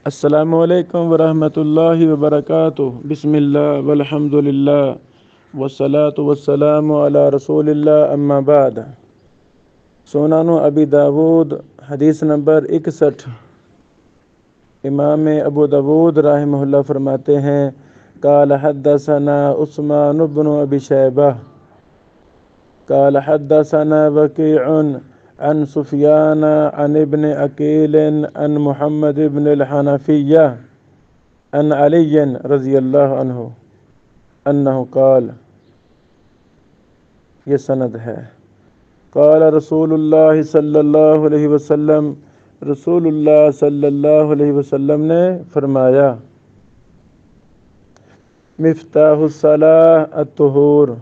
السلام علیکم ورحمۃ اللہ وبرکاتہ۔ بسم اللہ والحمد للہ والصلاة والسلام علی رسول اللہ، اما بعد۔ سنن ابی داود حدیث نمبر 61۔ امام ابو داود رحمہ اللہ فرماتے ہیں، قال حدثنا عثمان بن ابی شیبہ قال حدثنا وکیع عن سفیان عن ابن عقیل عن محمد بن الحنفیہ عن علی رضی اللہ عنہ انہ قال، یہ سند ہے۔ قال رسول اللہ صلی اللہ علیہ وسلم، رسول اللہ صلی اللہ علیہ وسلم نے فرمایا، مفتاح الصلاۃ الطہور،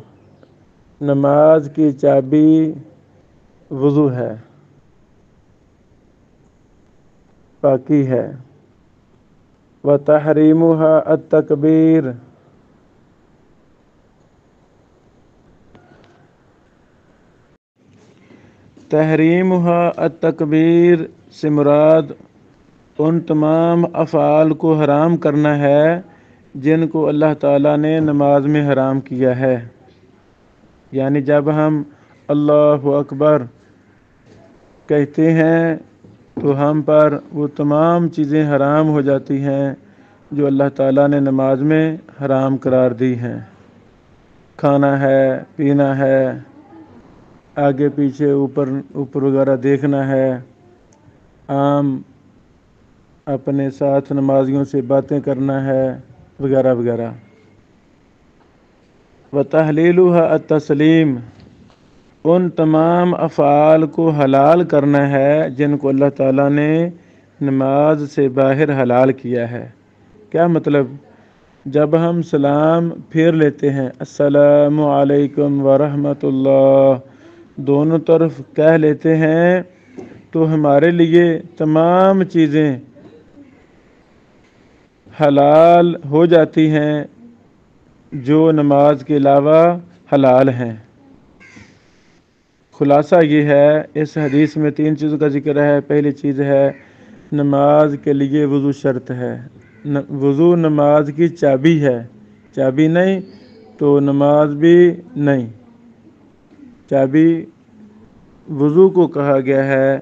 نماز کی چابی وضو ہے، پاکی ہے۔ وتحریمها التکبیر، تحریمها التکبیر سے مراد ان تمام افعال کو حرام کرنا ہے جن کو اللہ تعالیٰ نے نماز میں حرام کیا ہے۔ یعنی جب ہم اللہ اکبر کہتے ہیں تو ہم پر وہ تمام چیزیں حرام ہو جاتی ہیں جو اللہ تعالیٰ نے نماز میں حرام قرار دی ہیں۔ کھانا ہے، پینا ہے، آگے پیچھے اوپر وغیرہ دیکھنا ہے، عام اپنے ساتھ نمازیوں سے باتیں کرنا ہے، وغیرہ وغیرہ۔ وتحلیلها التسلیم، ان تمام افعال کو حلال کرنا ہے جن کو اللہ تعالیٰ نے نماز سے باہر حلال کیا ہے۔ کیا مطلب؟ جب ہم سلام پھیر لیتے ہیں، السلام علیکم ورحمۃ اللہ، دونوں طرف کہہ لیتے ہیں تو ہمارے لیے تمام چیزیں حلال ہو جاتی ہیں جو نماز کے علاوہ حلال ہیں۔ خلاصہ یہ ہے، اس حدیث میں 3 چیزوں کا ذکر ہے۔ پہلی چیز ہے، نماز کے لیے وضو شرط ہے۔ وضو نماز کی چابی ہے، چابی نہیں تو نماز بھی نہیں۔ چابی وضو کو کہا گیا ہے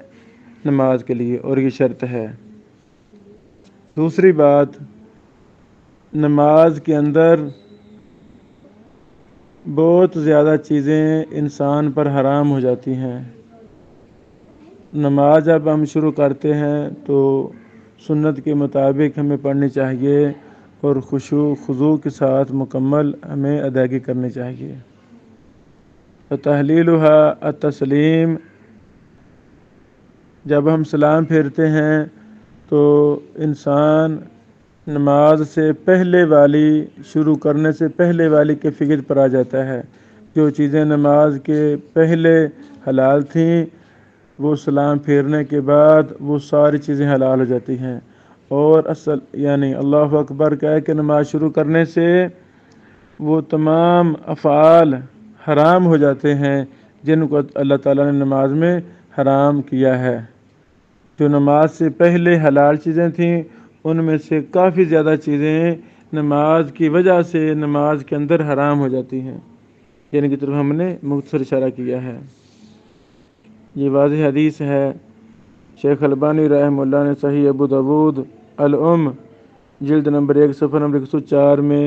نماز کے لیے، اور یہ شرط ہے۔ دوسری بات، نماز کے اندر بہت زیادہ چیزیں انسان پر حرام ہو جاتی ہیں۔ نماز جب ہم شروع کرتے ہیں تو سنت کے مطابق ہمیں پڑھنی چاہیے اور خشوع خضوع کے ساتھ مکمل ہمیں ادائیگی کرنی چاہیے۔ تحلیلها التسلیم، جب ہم سلام پھیرتے ہیں تو انسان نماز سے پہلے والی، شروع کرنے سے پہلے والی کیفیت پر آ جاتا ہے۔ جو چیزیں نماز کے پہلے حلال تھیں وہ سلام پھیرنے کے بعد وہ ساری چیزیں حلال ہو جاتی ہیں، اور یعنی اللہ اکبر کہہ کے نماز شروع کرنے سے وہ تمام افعال حرام ہو جاتے ہیں جن کو اللہ تعالیٰ نے نماز میں حرام کیا ہے۔ جو نماز سے پہلے حلال چیزیں تھیں ان میں سے کافی زیادہ چیزیں نماز کی وجہ سے نماز کے اندر حرام ہو جاتی ہیں، جن کی طرف ہم نے مختصر اشارہ کیا ہے۔ یہ واضح حدیث ہے۔ شیخ البانی رحمہ اللہ نے صحیح ابو داود الام جلد نمبر 1 صفحہ نمبر 104 میں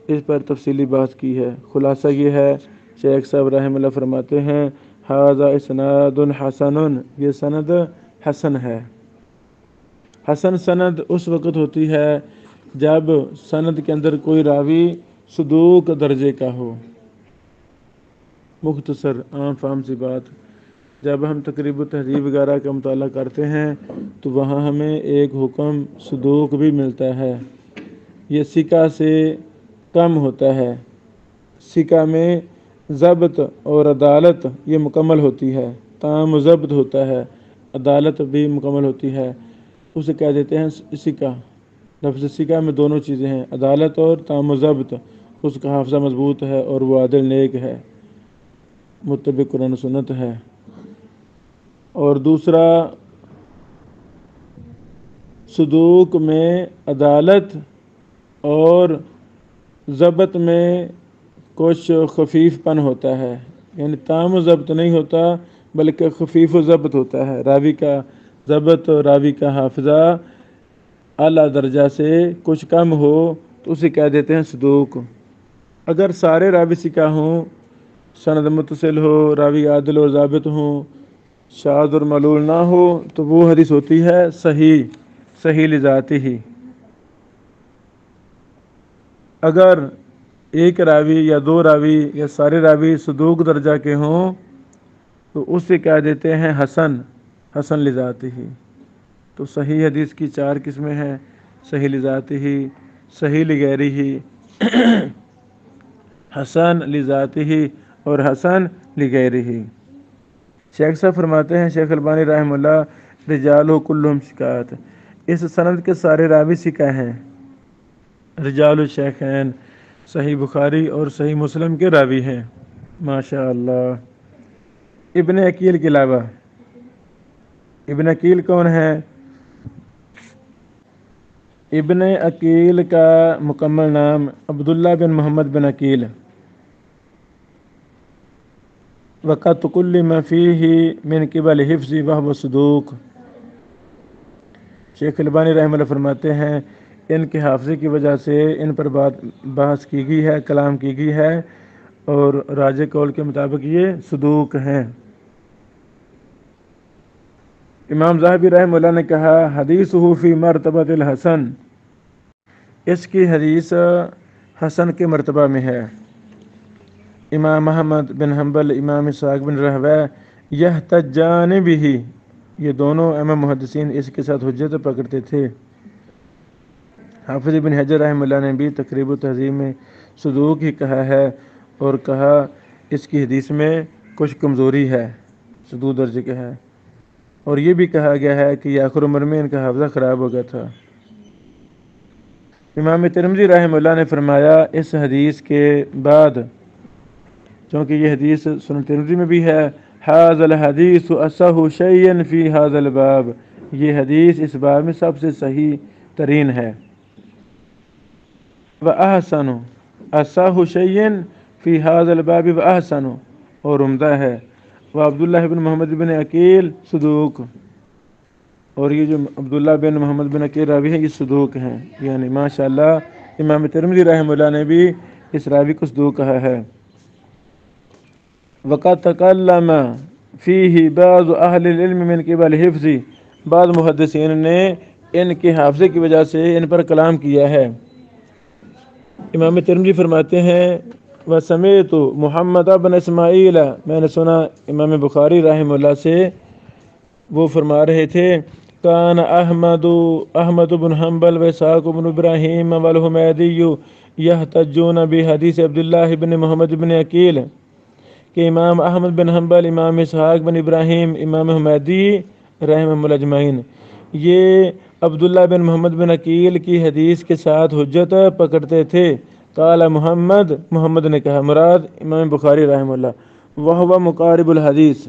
اس پر تفصیلی بات کی ہے۔ خلاصہ یہ ہے، شیخ صاحب رحمہ اللہ فرماتے ہیں، ھذا اسناد حسن، یہ سند حسن ہے۔ حسن سند اس وقت ہوتی ہے جب سند کے اندر کوئی راوی صدوق درجے کا ہو۔ مختصر عام فہم سی بات، جب ہم تقریب و تہذیب وغیرہ کا مطالعہ کرتے ہیں تو وہاں ہمیں ایک حکم صدوق بھی ملتا ہے۔ یہ ثقہ سے کم ہوتا ہے۔ ثقہ میں ضبط اور عدالت یہ مکمل ہوتی ہے، تام و ضبط ہوتا ہے، عدالت بھی مکمل ہوتی ہے، اسے کہہ دیتے ہیں ثقہ۔ لفظ ثقہ میں دونوں چیزیں ہیں، عدالت اور تام و ضبط۔ اس کا حافظہ مضبوط ہے اور وہ عادل نیک ہے، متبع قرآن و سنت ہے۔ اور دوسرا، صدوق میں عدالت اور ضبط میں کچھ خفیف پن ہوتا ہے، یعنی تام و ضبط نہیں ہوتا بلکہ خفیف و ضبط ہوتا ہے۔ راوی کا ضبط اور راوی کا حافظہ اعلیٰ درجہ سے کچھ کم ہو تو اسے کہہ دیتے ہیں صدوق۔ اگر سارے راوی ثقہ ہوں، سند متصل ہو، راوی عادل اور ضابط ہوں، شاذ اور معلول نہ ہو تو وہ حدیث ہوتی ہے صحیح، صحیح لذاتی ہی۔ اگر ایک راوی یا دو راوی یا سارے راوی صدوق درجہ کے ہوں تو اسے کہہ دیتے ہیں حسن، حسن لذاتی ہی۔ تو صحیح حدیث کی 4 قسمیں ہیں: صحیح لذاتی ہی، صحیح لغیری ہی، حسن لذاتی ہی اور حسن لغیری ہی۔ شیخ صاحب فرماتے ہیں، شیخ البانی رحمہ اللہ، رجالہ کلہم ثقات، اس سند کے سارے راوی ثقہ ہیں۔ رجال الشیخین، صحیح بخاری اور صحیح مسلم کے راوی ہیں۔ ماشاء اللہ۔ ابن عقیل کے علاوہ، ابن عقیل کون ہے؟ ابن عقیل کا مکمل نام عبداللہ بن محمد بن عقیل۔ وقت کلم فیہ من قبل حفظ وہو صدوق۔ شیخ البانی رحمہ اللہ فرماتے ہیں، ان کے حافظے کی وجہ سے ان پر بحث کی گئی ہے، کلام کی گئی ہے، اور راجح قول کے مطابق یہ صدوق ہیں۔ امام ذہبی رحمہ اللہ نے کہا، حدیثہ فی مرتبۃ الحسن، اس کی حدیث حسن کے مرتبہ میں ہے۔ امام احمد بن حنبل، امام اسحاق بن راہویہ یحتجان بہ، یہ دونوں امام محدثین اس کے ساتھ حجت پکڑتے تھے۔ حافظ ابن حجر رحمہ اللہ نے بھی تقریب التہذیب میں صدوق ہی کہا ہے، اور کہا اس کی حدیث میں کچھ کمزوری ہے، صدوق درجے کا ہے، اور یہ بھی کہا گیا ہے کہ یہ آخر عمر میں ان کا حافظہ خراب ہو گیا تھا۔ امام ترمذی رحمہ اللہ نے فرمایا اس حدیث کے بعد، چونکہ یہ حدیث سنن ترمذی میں بھی ہے، ھذا الحدیث اصح شیء فی ھذا الباب، یہ حدیث اس باب میں سب سے صحیح ترین ہے۔ وَأَحْسَنُ، اصح شیء فی ھذا الباب وَأَحْسَنُ، اور عمدہ ہے۔ وعبداللہ بن محمد بن عقیل صدوق، اور یہ جو عبداللہ بن محمد بن عقیل راوی ہیں یہ صدوق ہیں، یعنی ماشاءاللہ امام ترمذی رحمہ اللہ نے بھی اس راوی کو صدوق کہا ہے۔ وقد تکلم فیہ بعض اہل العلم من قبل حفظ، بعض محدثین نے ان کے حافظے کی وجہ سے ان پر کلام کیا ہے۔ امام ترمذی فرماتے ہیں، وسمعت محمد بن اسماعیل، میں نے سنا امام بخاری رحمہ اللہ سے، وہ فرما رہے تھے، کان احمد بن حنبل و اسحاق بن ابراہیم والحمیدی یحتجون بحدیث عبداللہ بن محمد بن عقیل، کہ امام احمد بن حنبل، امام اسحاق بن ابراہیم، امام حمیدی رحمہ اللہ اجمعین، یہ عبداللہ بن محمد بن عقیل کی حدیث کے ساتھ حجت پکڑتے تھے۔ قال محمد نے کہا، مراد امام بخاری رحمہ اللہ، وہو مقارب الحدیث۔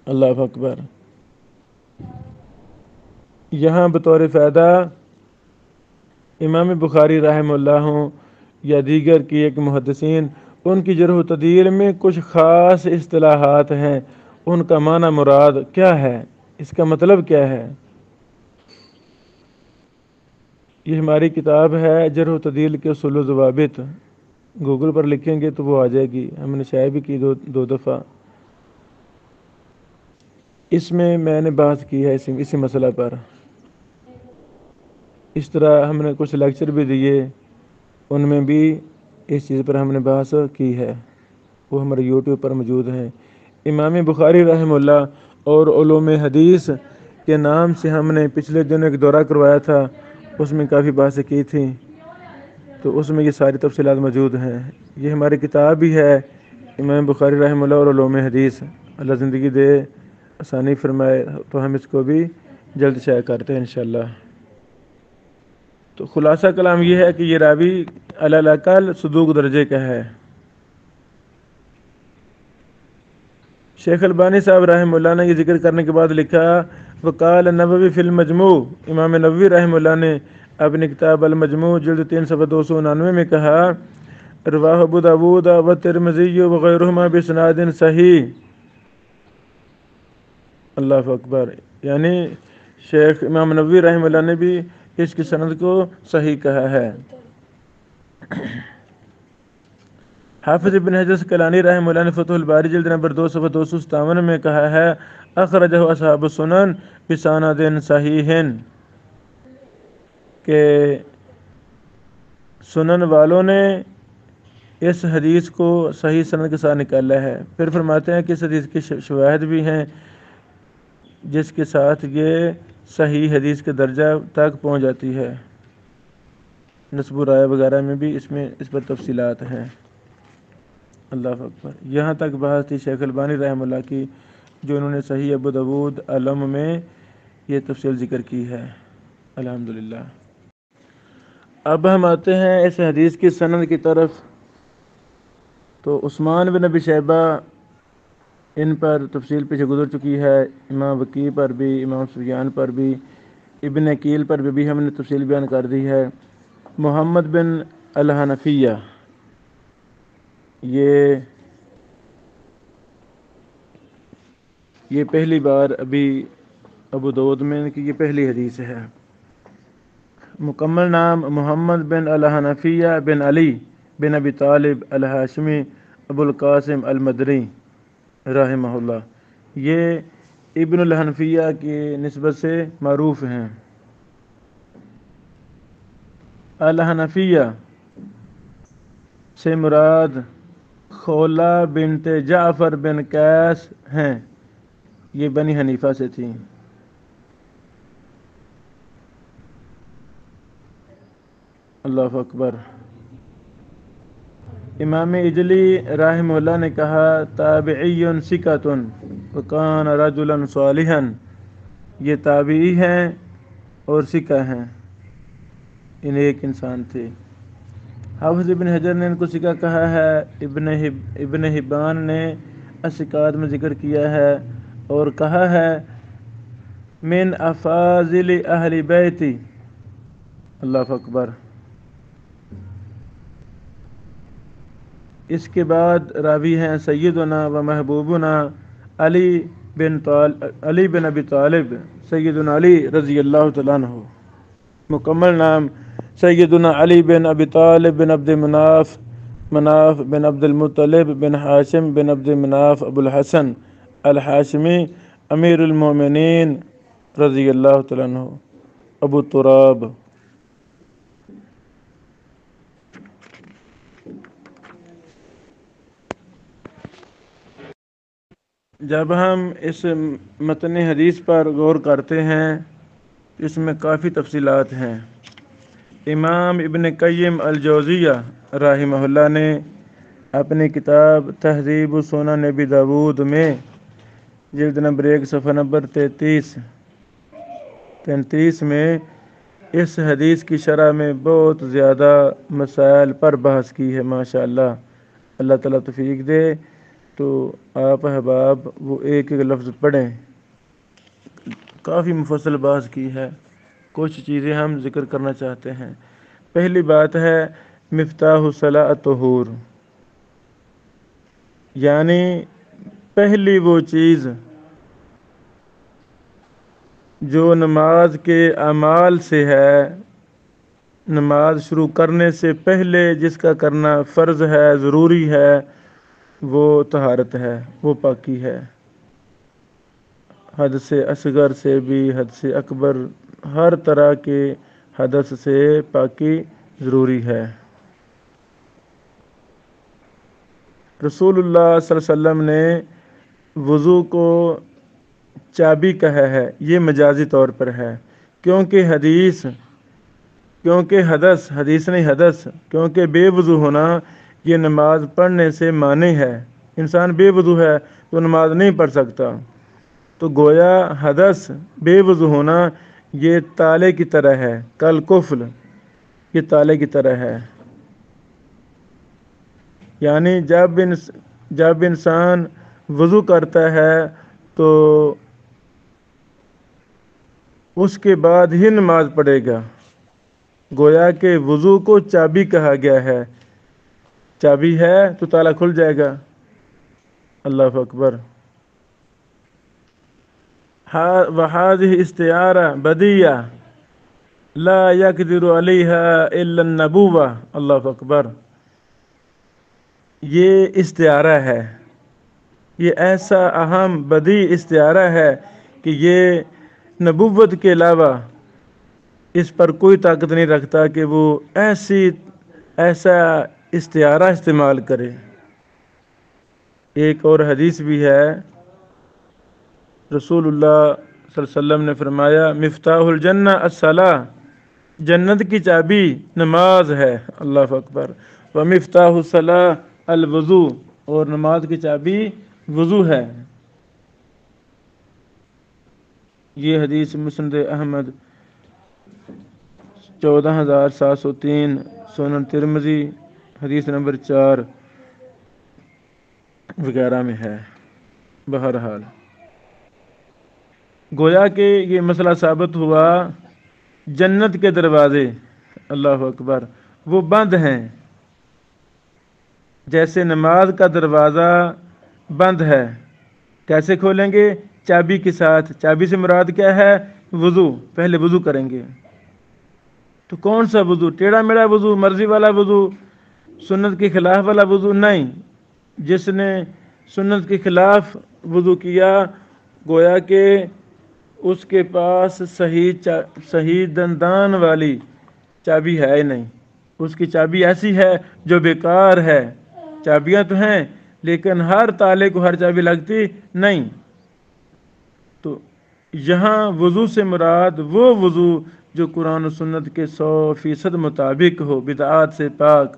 اللہ اکبر۔ یہاں بطور فائدہ امام بخاری رحمہ اللہ ہوں یا دیگر کی ایک محدثین، ان کی جرح و تعدیل میں کچھ خاص اصطلاحات ہیں، ان کا معنی مراد کیا ہے، اس کا مطلب کیا ہے۔ یہ ہماری کتاب ہے جرح و تعدیل کے اصول و ضوابط، گوگل پر لکھیں گے تو وہ آ جائے گی، ہم نے شائع بھی کی دو دفعہ۔ اس میں نے بات کی ہے اسی مسئلہ پر۔ اس طرح ہم نے کچھ لیکچر بھی دیے، ان میں بھی اس چیز پر ہم نے بحث کی ہے، وہ ہمارے یوٹیوب پر موجود ہیں۔ امام بخاری رحمہ اللہ اور علوم حدیث کے نام سے ہم نے پچھلے دن ایک دورہ کروایا تھا، اس میں کافی بحثیں کی تھیں، تو اس میں یہ ساری تفصیلات موجود ہیں۔ یہ ہماری کتاب بھی ہے، امام بخاری رحمہ اللہ اور علوم حدیث، اللہ زندگی دے، آسانی فرمائے تو ہم اس کو بھی جلد شائع کرتے ہیں انشاءاللہ۔ تو خلاصہ کلام یہ ہے کہ یہ راوی علی الاقل صدوق درجے کا ہے۔ شیخ البانی صاحب رحمہ اللہ نے یہ ذکر کرنے کے بعد لکھا، وقال نووی فی المجموع، امام نووی رحمہ اللہ نے اپنی کتاب المجموع جلد 3 صفحہ 299 میں کہا، رواہ ابو داود و ترمذی وغیرہما بسناد صحیح۔ اللہ اکبر، یعنی شیخ امام نووی رحمہ اللہ نے بھی اس کی سند کو صحیح کہا ہے۔ حافظ ابن حجر اسقلانی رحمہ اللہ نے فتح الباری جلد نمبر 2 صفحہ 257 میں کہا ہے، اخرجہ اصحاب السنن بسند صحیح، کہ سنن والوں نے اس حدیث کو صحیح سند کے ساتھ نکالا ہے۔ پھر فرماتے ہیں کہ اس حدیث کے شواہد بھی ہیں جس کے ساتھ یہ صحیح حدیث کے درجہ تک پہنچ جاتی ہے۔ نسب و رائے وغیرہ میں بھی اس پر تفصیلات ہیں۔ اللہ اکبر، یہاں تک بحث تھی شیخ البانی رحمہ اللہ کی، جو انہوں نے صحیح ابو داود علم میں یہ تفصیل ذکر کی ہے۔ الحمدللہ۔ اب ہم آتے ہیں اس حدیث کی سند کی طرف۔ تو عثمان بن ابی شیبہ، ان پر تفصیل پیچھے گزر چکی ہے، امام وکیع پر بھی، امام سفیان پر بھی، ابن عقیل پر بھی ہم نے تفصیل بیان کر دی ہے۔ محمد بن الحنفیہ، یہ پہلی بار ابھی ابو داؤد میں ان کی یہ پہلی حدیث ہے۔ مکمل نام محمد بن الحنفیہ بن علی بن ابی طالب الہاشمی ابو القاسم المدنی رحمہ اللہ، یہ ابن الحنفیہ کی نسبت سے معروف ہیں۔ الحنفیہ سے مراد خولہ بنت جعفر بن قیس ہیں، یہ بنی حنیفہ سے تھیں۔ اللہ اکبر۔ امام اجلی رحمہ اللہ نے کہا، تابعی ثقۃ وکان رجلا صالحا، یہ تابعی ہیں اور ثقہ ہیں، ان ایک انسان تھے۔ حافظ ابن حجر نے ان کو ثقہ کہا ہے، ابن حبان نے الثقات میں ذکر کیا ہے اور کہا ہے من افاضل اہل بیتی۔ اللہ اکبر۔ اس کے بعد راوی ہیں سیدنا و محبوبنا علی بن ابی طالب، سیدنا علی رضی اللہ تعالیٰ عنہ۔ مکمل نام سیدنا علی بن ابی طالب بن عبد مناف بن عبد المطلب بن ہاشم بن عبد مناف ابو الحسن الحاشمی امیر المومنین رضی اللہ تعالیٰ عنہ، ابو تراب۔ جب ہم اس متن حدیث پر غور کرتے ہیں، اس میں کافی تفصیلات ہیں۔ امام ابن قیم الجوزیہ رحمہ اللہ نے اپنی کتاب تہذیب سنن ابی داود میں جلد نمبر 1 صفحہ نمبر 33 میں اس حدیث کی شرح میں بہت زیادہ مسائل پر بحث کی ہے۔ ماشاءاللہ، اللہ تعالیٰ توفیق دے تو آپ احباب وہ ایک ایک لفظ پڑھیں۔ کافی مفصل بحث کی ہے، کچھ چیزیں ہم ذکر کرنا چاہتے ہیں۔ پہلی بات ہے مفتاح الصلاۃ الطہور، یعنی پہلی وہ چیز جو نماز کے اعمال سے ہے، نماز شروع کرنے سے پہلے جس کا کرنا فرض ہے، ضروری ہے، وہ طہارت ہے، وہ پاکی ہے۔ حدث اصغر سے بھی، حدث اکبر، ہر طرح کے حدث سے پاکی ضروری ہے۔ رسول اللہ صلی اللہ علیہ وسلم نے وضو کو چابی کہا ہے، یہ مجازی طور پر ہے، کیونکہ بے وضو ہونا یہ نماز پڑھنے سے مانع ہے۔ انسان بے وضو ہے تو نماز نہیں پڑھ سکتا، تو گویا حدث بے وضو ہونا یہ تالے کی طرح ہے، کل کفل، یہ تالے کی طرح ہے۔ یعنی جب انسان وضو کرتا ہے تو اس کے بعد ہی نماز پڑھے گا۔ گویا کہ وضو کو چابی کہا گیا ہے، چابی ہے تو تالا کھل جائے گا۔ اللہ اکبر۔ وَهَذِهِ استعارہ بدیہ لا يقدر علیها الا النبوہ۔ اللہ اکبر۔ یہ استعارہ ہے، یہ ایسا اہم بدیع استعارہ ہے کہ یہ نبوت کے علاوہ اس پر کوئی طاقت نہیں رکھتا کہ وہ ایسا استعارہ استعمال کرے۔ ایک اور حدیث بھی ہے، رسول اللہ صلی اللہ علیہ وسلم نے فرمایا مفتاح الجنہ الصلاۃ، جنت کی چابی نماز ہے۔ اللہ اکبر۔ ومفتاح الصلاۃ الوضو، اور نماز کی چابی وضو ہے۔ یہ حدیث مسند احمد 14703، سنن ترمذی حدیث نمبر 4 وغیرہ میں ہے۔ بہرحال گویا کہ یہ مسئلہ ثابت ہوا، جنت کے دروازے، اللہ اکبر، وہ بند ہیں، جیسے نماز کا دروازہ بند ہے۔ کیسے کھولیں گے؟ چابی کے ساتھ۔ چابی سے مراد کیا ہے؟ وضو۔ پہلے وضو کریں گے۔ تو کون سا وضو؟ ٹیڑھا میڑھا وضو، مرضی والا وضو، سنت کے خلاف والا وضو نہیں۔ جس نے سنت کے خلاف وضو کیا، گویا کہ اس کے پاس صحیح دندان والی چابی ہے ہی نہیں، اس کی چابی ایسی ہے جو بیکار ہے۔ چابیاں تو ہیں لیکن ہر تالے کو ہر چابی لگتی نہیں۔ تو یہاں وضو سے مراد وہ وضو جو قرآن و سنت کے 100% مطابق ہو، بدعات سے پاک،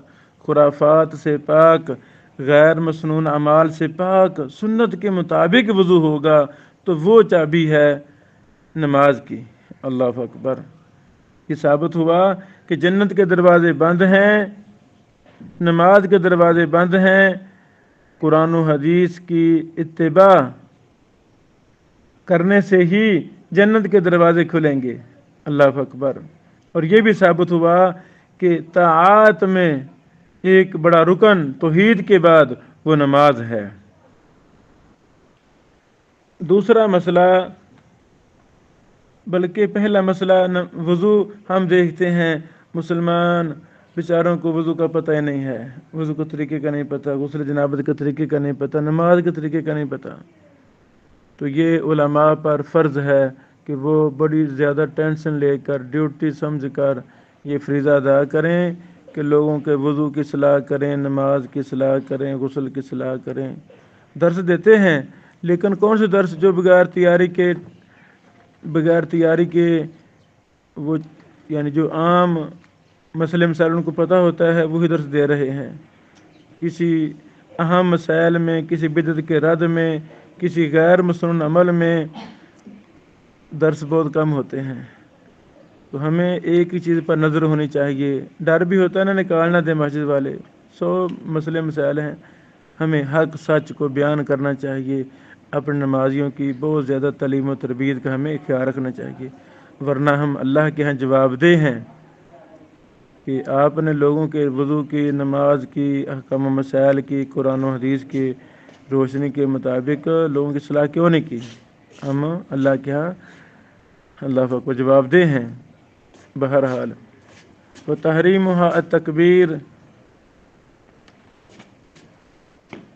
خرافات سے پاک، غیر مسنون اعمال سے پاک، سنت کے مطابق وضو ہوگا تو وہ چابی ہے نماز کی۔ اللہ اکبر۔ یہ ثابت ہوا کہ جنت کے دروازے بند ہیں، نماز کے دروازے بند ہیں، قرآن و حدیث کی اتباع کرنے سے ہی جنت کے دروازے کھلیں گے۔ اللہ اکبر۔ اور یہ بھی ثابت ہوا کہ طاعات میں ایک بڑا رکن توحید کے بعد وہ نماز ہے۔ دوسرا مسئلہ، بلکہ پہلا مسئلہ، وضو ہم دیکھتے ہیں مسلمان بیچاروں کو وضو کا پتہ ہی نہیں ہے، وضو کے طریقے کا نہیں پتہ، غسل جنابت کے طریقے کا نہیں پتہ، نماز کے طریقے کا نہیں پتہ۔ تو یہ علماء پر فرض ہے کہ وہ بڑی زیادہ ٹینشن لے کر، ڈیوٹی سمجھ کر یہ فریضہ ادا کریں کہ لوگوں کے وضو کی اصلاح کریں، نماز کی اصلاح کریں، غسل کی اصلاح کریں۔ درس دیتے ہیں لیکن کون سے درس جو بغیر تیاری کے وہ یعنی جو عام مسئلے مسائل ان کو پتہ ہوتا ہے وہی درس دے رہے ہیں۔ کسی اہم مسائل میں، کسی بدعت کے رد میں، کسی غیر مسنون عمل میں درس بہت کم ہوتے ہیں۔ تو ہمیں ایک ہی چیز پر نظر ہونی چاہیے۔ ڈر بھی ہوتا ہے نا نکال نہ دیں مسجد والے، 100 مسئلے مسائل ہیں، ہمیں حق سچ کو بیان کرنا چاہیے۔ اپنے نمازیوں کی بہت زیادہ تعلیم و تربیت کا ہمیں خیال رکھنا چاہیے، ورنہ ہم اللہ کے ہاں جواب دہ ہیں کہ آپ نے لوگوں کے وضو کی، نماز کی، احکام و مسائل کی، قرآن و حدیث کی روشنی کے مطابق لوگوں کی اصلاح کیوں نہیں کی۔ ہم اللہ کے ہاں اللہ کو جواب دہ ہیں۔ بہرحال وتحریمها التکبیر،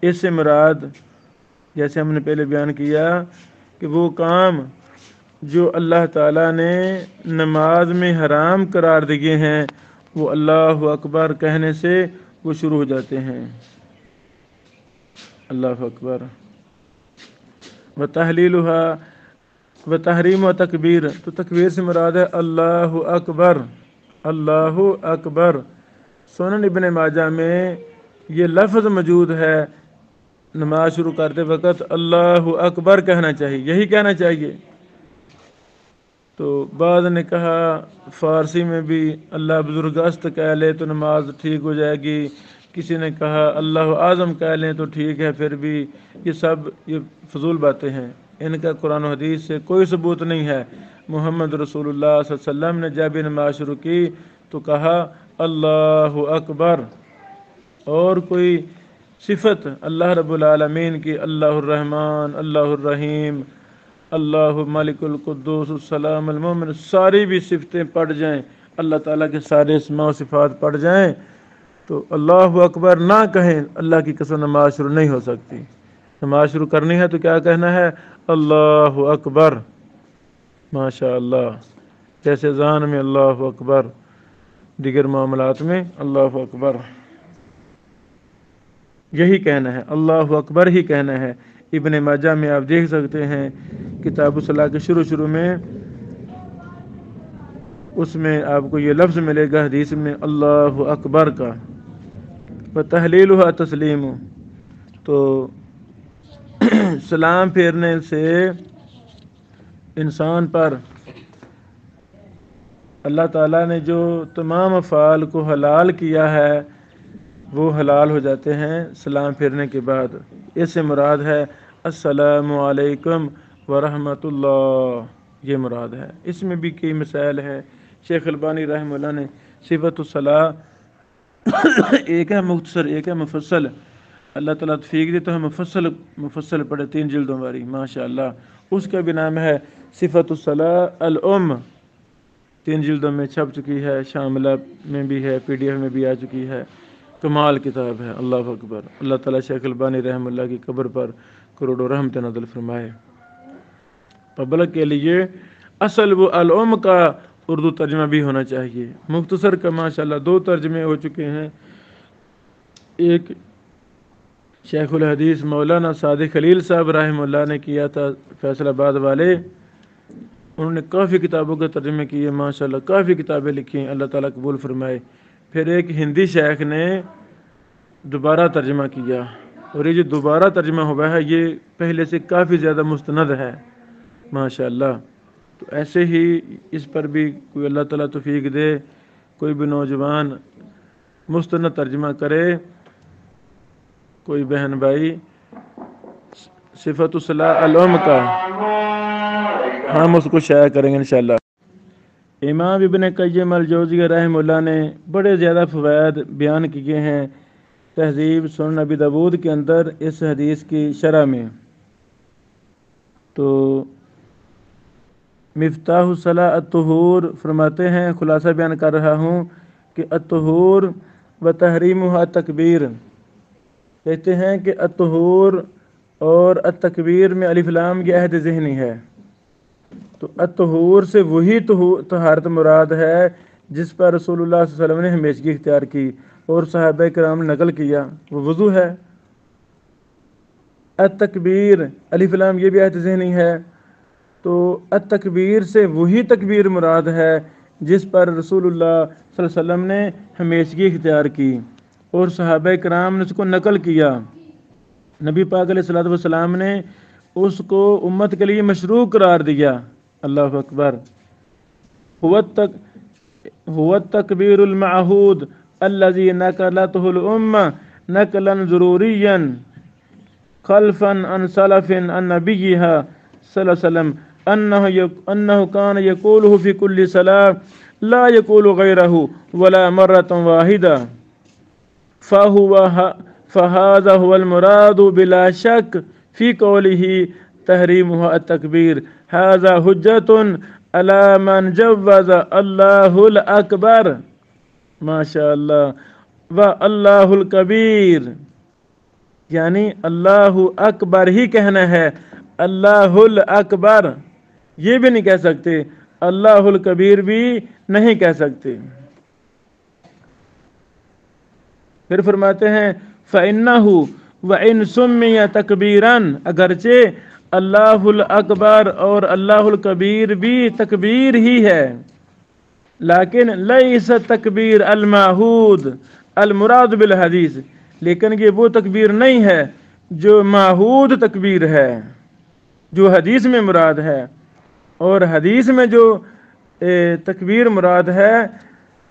اس سے مراد جیسے ہم نے پہلے بیان کیا کہ وہ کام جو اللہ تعالیٰ نے نماز میں حرام قرار دیے ہیں وہ اللہ اکبر کہنے سے وہ شروع ہو جاتے ہیں۔ اللہ اکبر۔ وتحلیلها وتحریم و تکبیر، تو تکبیر سے مراد ہے اللہ اکبر، اللہ اکبر۔ سنن ابن ماجہ میں یہ لفظ موجود ہے، نماز شروع کرتے وقت اللہ اکبر کہنا چاہیے، یہی کہنا چاہیے۔ تو بعض نے کہا فارسی میں بھی اللہ بزرگست کہہ لے تو نماز ٹھیک ہو جائے گی، کسی نے کہا اللہ اعظم کہہ لیں تو ٹھیک ہے، پھر بھی یہ فضول باتیں ہیں، ان کا قرآن و حدیث سے کوئی ثبوت نہیں ہے۔ محمد رسول اللہ صلی اللہ علیہ وسلم نے جب یہ نماز شروع کی تو کہا اللہ اکبر، اور کوئی صفت اللہ رب العالمین کی، اللہ الرحمن، اللہ الرحیم، اللہ ملک القدوس السلام المؤمن، ساری بھی صفتیں پڑھ جائیں، اللہ تعالیٰ کے سارے اسماء و صفات پڑھ جائیں تو اللہ اکبر نہ کہیں، اللہ کی قسم نماز شروع نہیں ہو سکتی۔ نماز شروع کرنی ہے تو کیا کہنا ہے؟ اللہ اکبر، ماشاء اللہ، جیسے اذان میں اللہ اکبر، دیگر معاملات میں اللہ اکبر، یہی کہنا ہے، اللہ اکبر ہی کہنا ہے۔ ابن ماجہ میں آپ دیکھ سکتے ہیں کتاب الصلاۃ کے شروع میں اس میں آپ کو یہ لفظ ملے گا حدیث میں اللہ اکبر کا، وتحلیلها تسلیم، تو سلام پھیرنے سے انسان پر اللہ تعالیٰ نے جو تمام افعال کو حلال کیا ہے وہ حلال ہو جاتے ہیں سلام پھیرنے کے بعد۔ اس سے مراد ہے السلام علیکم ورحمۃ اللہ، یہ مراد ہے۔ اس میں بھی کئی مسائل ہے، شیخ البانی رحمہ اللہ نے صفت الصلاۃ، ایک ہے مختصر ایک ہے مفصل، اللہ تعالیٰ توفیق دے تو ہم مفصل پڑھے 3 جلدوں والی، ماشاء اللہ، اس کا بھی نام ہے صفت الصلاۃ الام، 3 جلدوں میں چھپ چکی ہے، شاملہ میں بھی ہے، PDF میں بھی آ چکی ہے، کمال کتاب ہے۔ اللہ اکبر، اللہ تعالیٰ شیخ البانی رحمہ اللہ کی قبر پر کروڑوں رحمت نازل فرمائے۔ پبلک کے لیے اصل وہ الام کا اردو ترجمہ بھی ہونا چاہیے، مختصر کا ماشاءاللہ 2 ترجمے ہو چکے ہیں، ایک شیخ الحدیث مولانا صادق خلیل صاحب رحمہ اللہ نے کیا تھا، فیصل آباد والے، انہوں نے کافی کتابوں کے ترجمے کیے، ماشاءاللہ کافی کتابیں لکھی ہیں، اللہ تعالیٰ قبول فرمائے۔ پھر ایک ہندی شیخ نے دوبارہ ترجمہ کیا، اور یہ جو دوبارہ ترجمہ ہوا ہے یہ پہلے سے کافی زیادہ مستند ہے، ماشاءاللہ۔ تو ایسے ہی اس پر بھی کوئی اللہ تعالیٰ توفیق دے، کوئی بھی نوجوان مستند ترجمہ کرے، کوئی بہن بھائی، صفت الصلاۃ الام کا ہم اس کو شائع کریں گے انشاءاللہ۔ امام ابن قیم الجوزی رحمہ اللہ نے بڑے زیادہ فوائد بیان کیے ہیں تہذیب سنن ابی داؤد کے اندر اس حدیث کی شرح میں۔ تو مفتاح الصلاۃ الطہور فرماتے ہیں، خلاصہ بیان کر رہا ہوں کہ الطہور و تحریمها تکبیر، کہتے ہیں کہ الطہور اور التکبیر میں الف لام یہ عہد ذہنی ہے، تو الطہور سے وہی طہارت مراد ہے جس پر رسول اللہ صلی اللہ علیہ وسلم نے ہمیشگی اختیار کی اور صحابہ کرام نے نقل کیا، وہ وضو ہے۔ التکبیر الف لام یہ بھی عہد ذہنی ہے، تو التکبیر سے وہی تکبیر مراد ہے جس پر رسول اللہ صلی اللہ علیہ وسلم نے ہمیشگی اختیار کی اور صحابہ کرام نے اس کو نقل کیا، نبی پاک علیہ الصلوۃ والسلام نے اس کو امت کے لیے مشروع قرار دیا۔ اللہ اکبر، هو التکبیر المعہود الذی نقلته الامہ نقلا ضروریا خلفا عن سلف عن نبیہا صلی اللہ علیہ وسلم انه كان يقوله في كل صلاة لا يقول غيره ولا مرة واحدة فهذا هو المراد بلا شك في قوله تحريمها التكبير، هذا حجة على من جوز الله الأكبر، ما شاء الله، والله الكبير، یعنی اللہ اکبر ہی کہنا ہے، اللہ الاکبر یہ بھی نہیں کہہ سکتے، اللہ الکبیر بھی نہیں کہہ سکتے۔ پھر فرماتے ہیں فَإِنَّهُ وَإِن سُمِّيَ تَكْبِيرًا، اگرچہ اللہ الاکبر اور اللہ الکبیر بھی تکبیر ہی ہے، لیکن لَيْسَ التَّكْبِيرُ الْمَعْهُودُ الْمُرَادُ بِالْحَدِيثِ، لیکن یہ وہ تکبیر نہیں ہے جو معہود تکبیر ہے، جو حدیث میں مراد ہے، اور حدیث میں جو تکبیر مراد ہے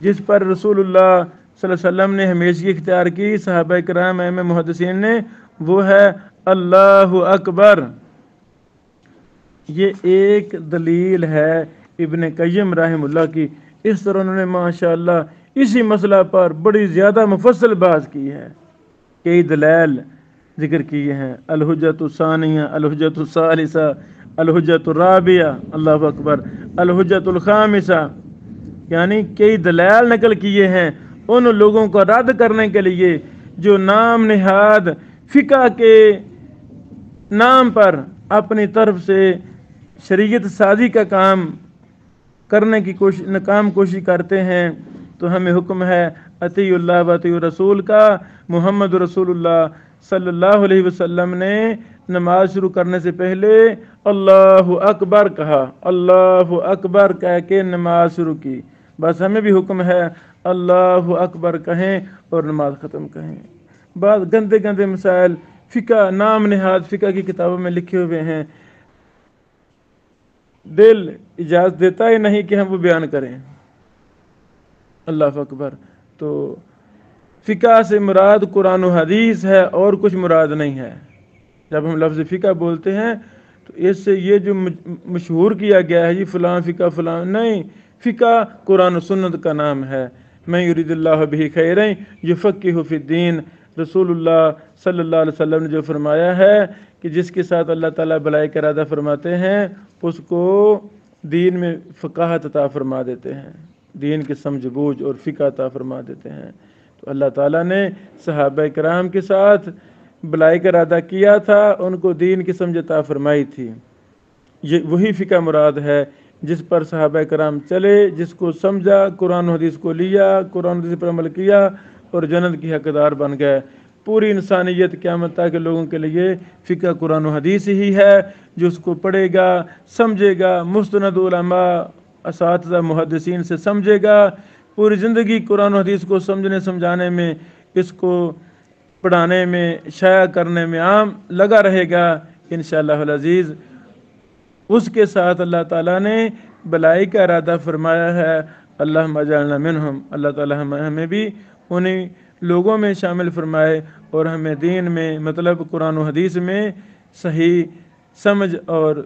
جس پر رسول اللہ صلی اللہ علیہ وسلم نے ہمیشگی اختیار کی، صحابہ کرام ائمہ محدثین نے، وہ ہے اللہ اکبر۔ یہ ایک دلیل ہے ابن قیم رحمہ اللہ کی۔ اس طرح انہوں نے ماشاءاللہ اسی مسئلہ پر بڑی زیادہ مفصل بات کی ہے، کئی دلائل ذکر کیے ہیں، الحجۃ الثانیہ، الحجۃ الثالثہ، الحجۃ الرابعہ، اللہ اکبر، الحجۃ الخامسہ، یعنی کئی دلائل نقل کیے ہیں ان لوگوں کو رد کرنے کے لیے جو نام نہاد فقہ کے نام پر اپنی طرف سے شریعت سازی کا کام کرنے کی ناکام کوشش کرتے ہیں۔ تو ہمیں حکم ہے اطیع اللہ و اطیع رسول کا۔ محمد رسول اللہ صلی اللہ علیہ وسلم نے نماز شروع کرنے سے پہلے اللہ اکبر کہا، اللہ اکبر کہہ کے نماز شروع کی۔ بس ہمیں بھی حکم ہے اللہ اکبر کہیں اور نماز ختم کہیں۔ بعض گندے گندے مسائل فقہ نام نہاد فقہ کی کتابوں میں لکھے ہوئے ہیں، دل اجازت دیتا ہی نہیں کہ ہم وہ بیان کریں۔ اللہ اکبر۔ تو فقہ سے مراد قرآن و حدیث ہے اور کچھ مراد نہیں ہے۔ جب ہم لفظ فقہ بولتے ہیں تو اس سے یہ جو مشہور کیا گیا ہے یہ فلاں فقہ فلاں، نہیں، فقہ قرآن و سنت کا نام ہے۔ من یرید اللہ بہ خیرا یفقہہ فی الدین، رسول اللہ صلی اللہ علیہ وسلم نے جو فرمایا ہے کہ جس کے ساتھ اللہ تعالیٰ بھلائی کا ارادہ فرماتے ہیں اس کو دین میں فقاہت عطا فرما دیتے ہیں، دین کی سمجھ بوجھ اور فقہ عطا فرما دیتے ہیں۔ تو اللہ تعالیٰ نے صحابہ کرام کے ساتھ بھلائی کا ارادہ کیا تھا، ان کو دین کی سمجھ عطا فرمائی تھی۔ یہ وہی فقہ مراد ہے جس پر صحابہ کرام چلے، جس کو سمجھا، قرآن و حدیث کو لیا، قرآن و حدیث پر عمل کیا اور جنت کی حقدار بن گئے۔ پوری انسانیت قیامت تک کے لوگوں کے لیے فقہ قرآن و حدیث ہی ہے، جو اس کو پڑھے گا، سمجھے گا، مستند علماء اساتذہ محدثین سے سمجھے گا، پوری زندگی قرآن و حدیث کو سمجھنے سمجھانے میں، اس کو پڑھانے میں، شائع کرنے میں عام لگا رہے گا انشاءاللہ العزیز۔ اس کے ساتھ اللہ تعالیٰ نے بھلائی کا ارادہ فرمایا ہے، اللہم اجعلنا منہم، اللہ تعالیٰ ہمیں بھی انہیں لوگوں میں شامل فرمائے اور ہمیں دین میں مطلب قرآن و حدیث میں صحیح سمجھ اور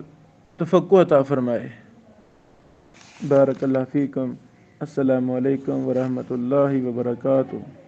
تفقہ عطا فرمائے۔ بارک اللہ فیکم، السلام علیکم ورحمۃ اللہ وبرکاتہ۔